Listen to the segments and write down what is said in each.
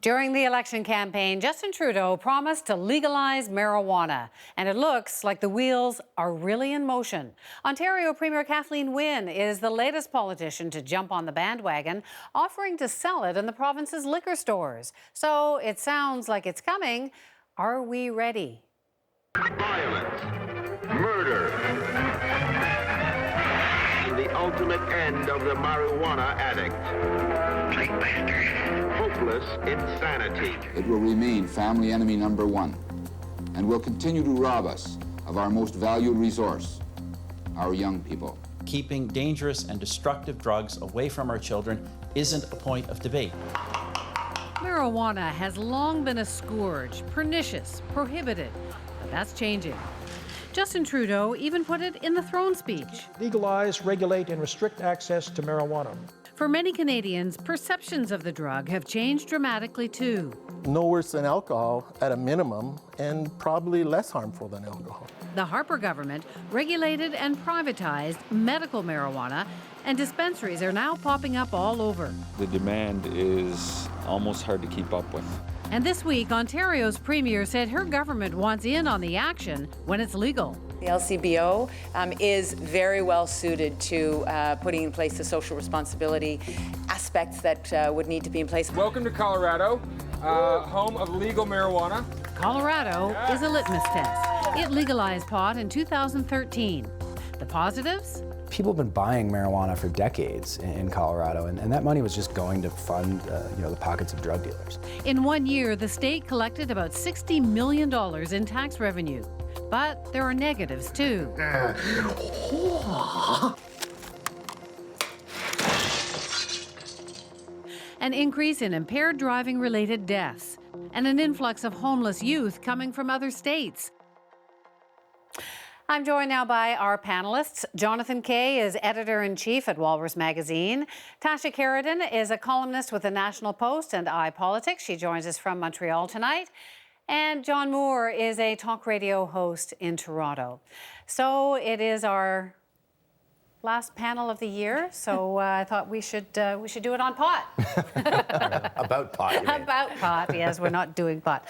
During the election campaign, Justin Trudeau promised to legalize marijuana, and it looks like the wheels are really in motion. Ontario Premier Kathleen Wynne is the latest politician to jump on the bandwagon, offering to sell it in the province's liquor stores. So it sounds like it's coming. Are we ready? Violence, murder, the ultimate end of the marijuana addict. Hopeless insanity. It will remain family enemy number one and will continue to rob us of our most valued resource, our young people. Keeping dangerous and destructive drugs away from our children isn't a point of debate. Marijuana has long been a scourge, pernicious, prohibited, but that's changing. Justin Trudeau even put it in the throne speech. Legalize, regulate, and restrict access to marijuana. For many Canadians, perceptions of the drug have changed dramatically too. No worse than alcohol at a minimum, and probably less harmful than alcohol. The Harper government regulated and privatized medical marijuana, and dispensaries are now popping up all over. The demand is almost hard to keep up with. And this week, Ontario's premier said her government wants in on the action when it's legal. The LCBO is very well suited to putting in place the social responsibility aspects that would need to be in place. Welcome to Colorado, home of legal marijuana. Colorado is a litmus test. It legalized pot in 2013. The positives? People have been buying marijuana for decades in Colorado, and that money was just going to fund the pockets of drug dealers. In 1 year, the state collected about $60 million in tax revenue. But there are negatives, too. An increase in impaired driving-related deaths, and an influx of homeless youth coming from other states. I'm joined now by our panelists. Jonathan Kay is editor-in-chief at Walrus Magazine. Tasha Carradine is a columnist with the National Post and iPolitics. She joins us from Montreal tonight. And John Moore is a talk radio host in Toronto. So it is our last panel of the year, so I thought we should do it on pot. About pot, you mean. About pot, yes, we're not doing pot.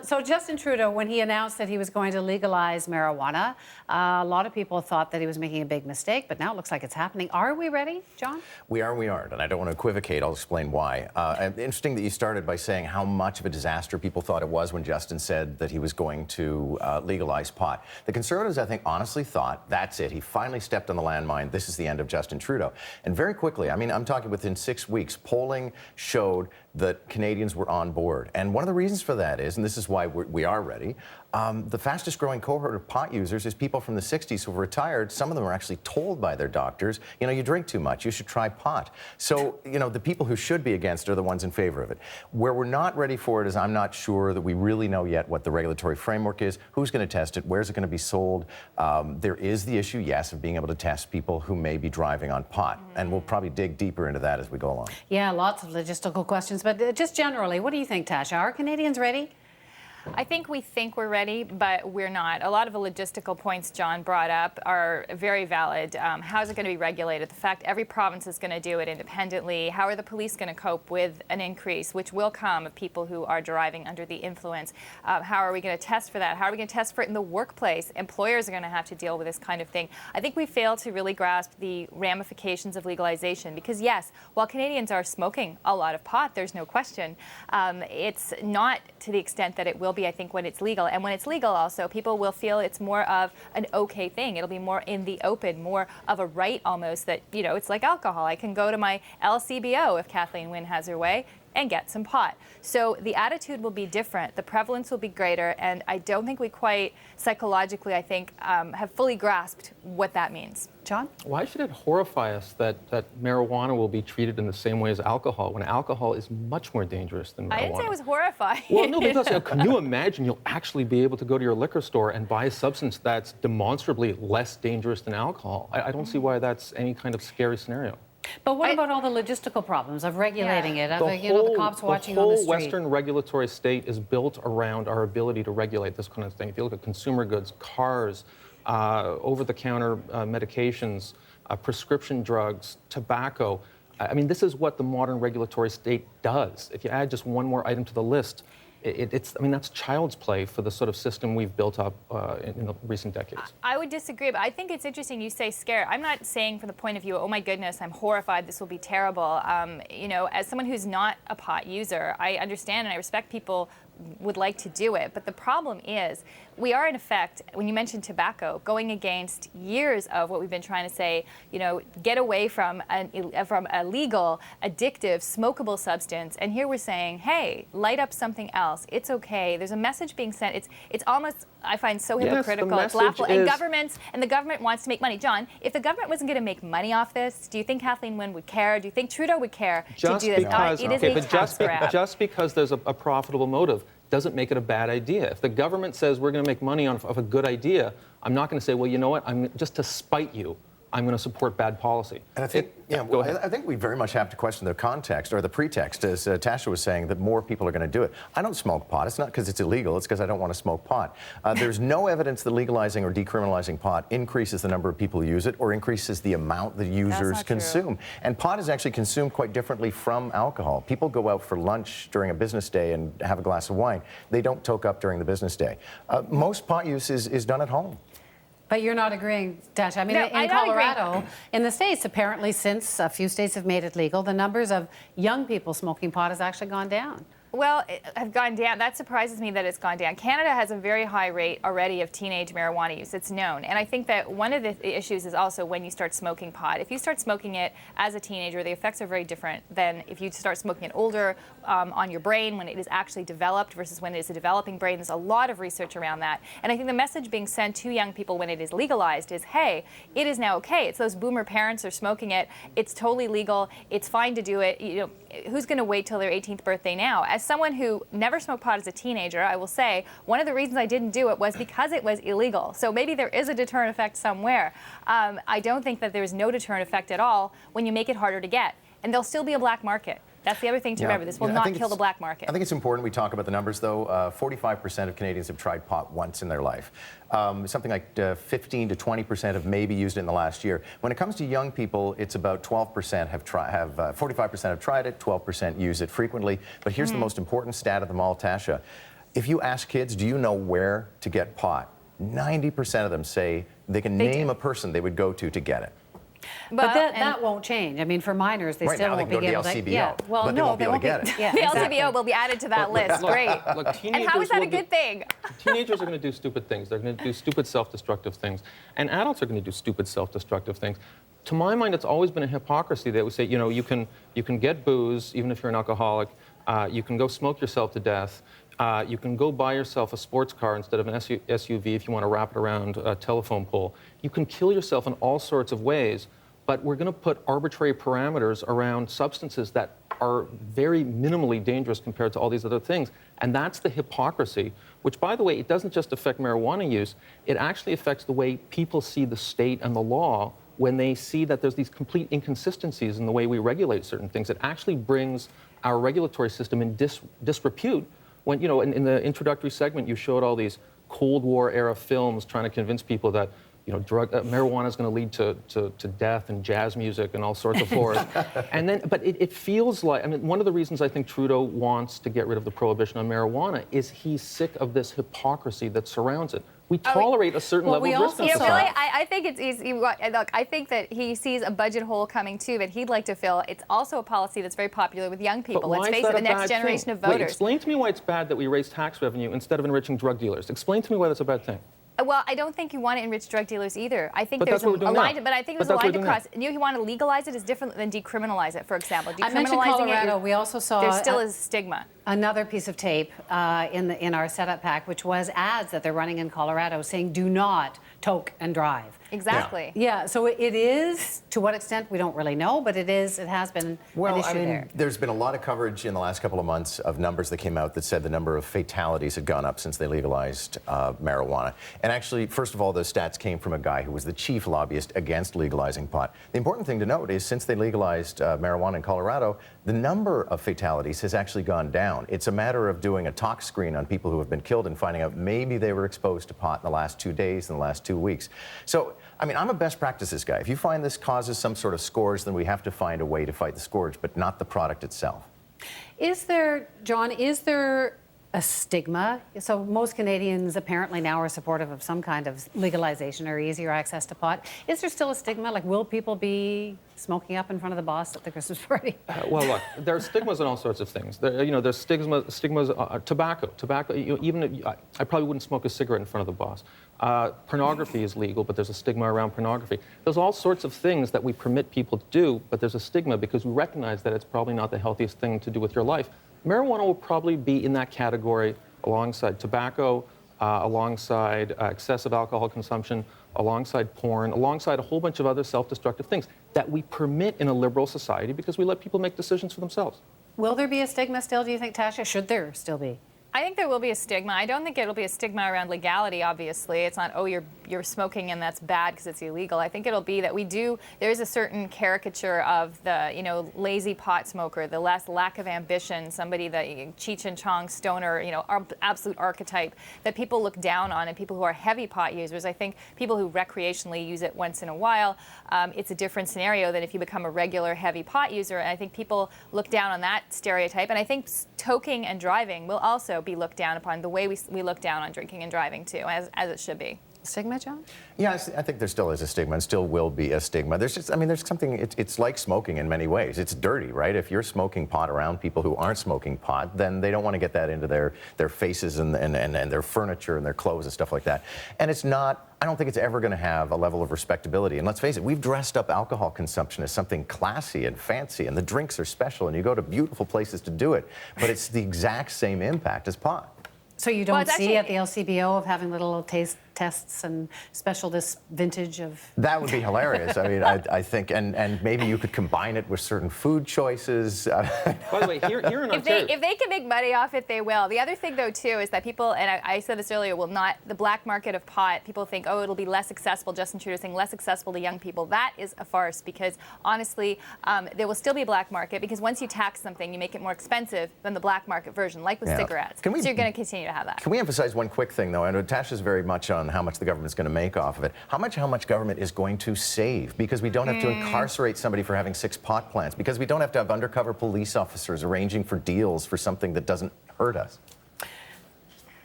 So Justin Trudeau, when he announced that he was going to legalize marijuana, a lot of people thought that he was making a big mistake, but now it looks like it's happening. Are we ready, John? We are and we aren't, and I don't want to equivocate. I'll explain why. Interesting that you started by saying how much of a disaster people thought it was when Justin said that he was going to legalize pot. The Conservatives, I think, honestly thought, that's it. He finally stepped on the landmine. This is the end of Justin Trudeau. And very quickly, I mean, I'm talking within 6 weeks, polling showed that Canadians were on board. And one of the reasons for that is, and this is why we are ready, the fastest growing cohort of pot users is people from the 60s who have retired. Some of them are actually told by their doctors, you know, you drink too much, you should try pot. So, you know, the people who should be against are the ones in favor of it. Where we're not ready for it is I'm not sure that we really know yet what the regulatory framework is, who's going to test it, where's it going to be sold. There is the issue, yes, of being able to test people who may be driving on pot. And we'll probably dig deeper into that as we go along. Yeah, lots of logistical questions. But just generally, what do you think, Tasha? Are Canadians ready? I think we're ready, but we're not. A lot of the logistical points John brought up are very valid. How is it going to be regulated? The fact every province is going to do it independently. How are the police going to cope with an increase, which will come of people who are driving under the influence? How are we going to test for that? How are we going to test for it in the workplace? Employers are going to have to deal with this kind of thing. I think we fail to really grasp the ramifications of legalization because, yes, while Canadians are smoking a lot of pot, there's no question, it's not to the extent that it will be, I think, when it's legal. And when it's legal also, people will feel it's more of an okay thing. It'll be more in the open, more of a right almost that, you know, it's like alcohol. I can go to my LCBO if Kathleen Wynne has her way and get some pot. So the attitude will be different. The prevalence will be greater. And I don't think we quite psychologically, I think, have fully grasped what that means. John? Why should it horrify us that marijuana will be treated in the same way as alcohol when alcohol is much more dangerous than marijuana? I didn't say it was horrifying. Well, no, because can you imagine you'll actually be able to go to your liquor store and buy a substance that's demonstrably less dangerous than alcohol? I don't see why that's any kind of scary scenario. But what about all the logistical problems of regulating it? The cops watching on the street. The whole Western regulatory state is built around our ability to regulate this kind of thing. If you look at consumer goods, cars, over-the-counter medications, prescription drugs, tobacco, I mean, this is what the modern regulatory state does. If you add just one more item to the list, I mean, that's child's play for the sort of system we've built up in the recent decades. I would disagree, but I think it's interesting you say scared. I'm not saying from the point of view, oh my goodness, I'm horrified, this will be terrible. You know, as someone who's not a pot user, I understand and I respect people would like to do it. But the problem is, we are in effect, when you mentioned tobacco, going against years of what we've been trying to say, you know, get away from a legal, addictive, smokable substance. And here we're saying, hey, light up something else. It's okay. There's a message being sent. It's almost, I find, so hypocritical. It's laughable. And the government wants to make money. John, if the government wasn't going to make money off this, do you think Kathleen Wynne would care? Do you think Trudeau would care to do this? It is a tax grab. Just because there's a profitable motive doesn't make it a bad idea. If the government says we're going to make money off of a good idea, I'm not going to say, well, you know what, just to spite you, I'm going to support bad policy. And I think, go ahead. I think we very much have to question the context or the pretext, as Tasha was saying, that more people are going to do it. I don't smoke pot. It's not because it's illegal. It's because I don't want to smoke pot. There's no evidence that legalizing or decriminalizing pot increases the number of people who use it or increases the amount that users consume. And pot is actually consumed quite differently from alcohol. People go out for lunch during a business day and have a glass of wine. They don't toke up during the business day. Most pot use is done at home. But you're not agreeing, Tasha. I mean, in Colorado, in the States, apparently since a few states have made it legal, the numbers of young people smoking pot has actually gone down. Well, it have gone down. That surprises me that it's gone down. Canada has a very high rate already of teenage marijuana use. It's known. And I think that one of the issues is also when you start smoking pot. If you start smoking it as a teenager, the effects are very different than if you start smoking it older on your brain when it is actually developed versus when it is a developing brain. There's a lot of research around that. And I think the message being sent to young people when it is legalized is, hey, it is now okay. It's those boomer parents who are smoking it. It's totally legal. It's fine to do it. You know, who's going to wait till their 18th birthday now? As someone who never smoked pot as a teenager, I will say one of the reasons I didn't do it was because it was illegal. So maybe there is a deterrent effect somewhere. I don't think that there's no deterrent effect at all when you make it harder to get. And there'll still be a black market. That's the other thing to remember. This will not kill the black market. I think it's important we talk about the numbers, though. 45% of Canadians have tried pot once in their life. Something like 15 to 20% have maybe used it in the last year. When it comes to young people, it's about 12% have 45% have tried it, 12% use it frequently. But here's the most important stat of them all, Tasha. If you ask kids, do you know where to get pot? 90% of them say they can name a person they would go to get it. But that won't change. I mean, for minors, they still won't be able to. Well, no, they won't get it. The LCBO will be added to that list. Great. Look, and how is that a good thing? Teenagers are going to do stupid things. They're going to do stupid, self-destructive things. And adults are going to do stupid, self-destructive things. To my mind, it's always been a hypocrisy that we say, you know, you can get booze, even if you're an alcoholic. You can go smoke yourself to death. You can go buy yourself a sports car instead of an SUV if you want to wrap it around a telephone pole. You can kill yourself in all sorts of ways, but we're going to put arbitrary parameters around substances that are very minimally dangerous compared to all these other things. And that's the hypocrisy, which, by the way, it doesn't just affect marijuana use. It actually affects the way people see the state and the law when they see that there's these complete inconsistencies in the way we regulate certain things. It actually brings our regulatory system in disrepute. When, you know, in the introductory segment, you showed all these Cold War era films trying to convince people that, you know, marijuana is going to lead to death and jazz music and all sorts of horrors. And then, but it feels like, I mean, one of the reasons I think Trudeau wants to get rid of the prohibition on marijuana is he's sick of this hypocrisy that surrounds it. We tolerate a certain level of risk. I think it's easy. Look, I think that he sees a budget hole coming too that he'd like to fill. It's also a policy that's very popular with young people. Let's face it, the next generation of voters. Wait, explain to me why it's bad that we raise tax revenue instead of enriching drug dealers. Explain to me why that's a bad thing. Well, I don't think you want to enrich drug dealers either. I think there's a line, but I think there's a line across. You want to legalize it is different than decriminalize it. For example, I mentioned Colorado. We also saw there still is stigma. Another piece of tape in our setup pack, which was ads that they're running in Colorado saying, "Do not toke and drive." Exactly. Yeah. So it is, to what extent we don't really know, but it is. It has been an issue there. There's been a lot of coverage in the last couple of months of numbers that came out that said the number of fatalities had gone up since they legalized marijuana. And actually, first of all, those stats came from a guy who was the chief lobbyist against legalizing pot. The important thing to note is since they legalized marijuana in Colorado, the number of fatalities has actually gone down. It's a matter of doing a tox screen on people who have been killed and finding out maybe they were exposed to pot in the last 2 days, in the last 2 weeks. So I mean, I'm a best practices guy. If you find this causes some sort of scourge, then we have to find a way to fight the scourge, but not the product itself. Is there, John, is there a stigma? So most Canadians apparently now are supportive of some kind of legalization or easier access to pot. Is there still a stigma? Like, will people be smoking up in front of the boss at the Christmas party? Well, look, there are stigmas in all sorts of things. There's stigmas, tobacco. I probably wouldn't smoke a cigarette in front of the boss. Pornography is legal, but there's a stigma around pornography. There's all sorts of things that we permit people to do, but there's a stigma because we recognize that it's probably not the healthiest thing to do with your life. Marijuana will probably be in that category alongside tobacco, alongside excessive alcohol consumption, alongside porn, alongside a whole bunch of other self-destructive things that we permit in a liberal society because we let people make decisions for themselves. Will there be a stigma still, do you think, Tasha? Should there still be? I think there will be a stigma. I don't think it'll be a stigma around legality, obviously. It's not, oh, you're smoking and that's bad because it's illegal. I think it'll be that there is a certain caricature of the, lazy pot smoker, the lack of ambition, somebody that Cheech and Chong stoner, absolute archetype that people look down on, and people who are heavy pot users. I think people who recreationally use it once in a while, it's a different scenario than if you become a regular heavy pot user. And I think people look down on that stereotype. And I think toking and driving will also be looked down upon the way we look down on drinking and driving too, as it should be. Stigma, John? Yeah, I think there still is a stigma and still will be a stigma. There's something, it's like smoking in many ways. It's dirty, right? If you're smoking pot around people who aren't smoking pot, then they don't want to get that into their faces and their furniture and their clothes and stuff like that. And it's not, I don't think it's ever going to have a level of respectability. And let's face it, we've dressed up alcohol consumption as something classy and fancy, and the drinks are special, and you go to beautiful places to do it, but it's the exact same impact as pot. So you don't see at the LCBO of having little taste tests and special this vintage of... That would be hilarious. I mean, I think, and maybe you could combine it with certain food choices. By the way, here in Ontario... If they can make money off it, they will. The other thing, though, too, is that people, and I said this earlier, the black market of pot, people think, oh, it'll be less accessible, Justin Trudeau saying less accessible to young people. That is a farce because, honestly, there will still be a black market because once you tax something, you make it more expensive than the black market version, like with cigarettes. So you're going to continue to have that. Can we emphasize one quick thing, though? I know Tasha's very much on how much the government's going to make off of it. How much government is going to save? Because we don't have to incarcerate somebody for having 6 pot plants. Because we don't have to have undercover police officers arranging for deals for something that doesn't hurt us.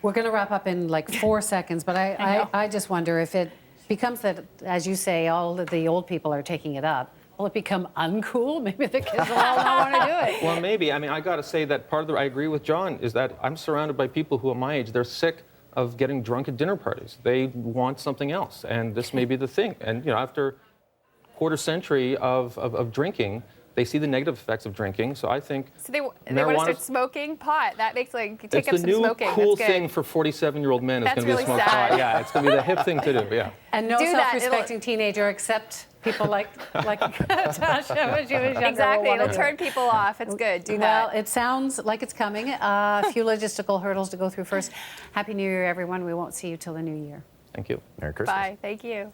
We're going to wrap up in like 4 seconds, but I just wonder if it becomes that, as you say, all of the old people are taking it up. Will it become uncool? Maybe the kids will all not want to do it. Well, maybe. I mean, I got to say that part of I agree with John, is that I'm surrounded by people who are my age. They're sick of getting drunk at dinner parties. They want something else, and this may be the thing. And, after a quarter century of drinking, they see the negative effects of drinking, so I think so they want to start smoking pot. That makes take up some smoking. It's the new cool thing for 47-year-old men. It's going to be to smoke pot. Yeah, it's going to be the hip thing to do. Yeah. And no self-respecting teenager except people like Tasha when she was younger. Exactly, it'll turn people off. It's good. Do that. Well, it sounds like it's coming. A few logistical hurdles to go through first. Happy New Year, everyone. We won't see you till the new year. Thank you. Merry Christmas. Bye. Thank you.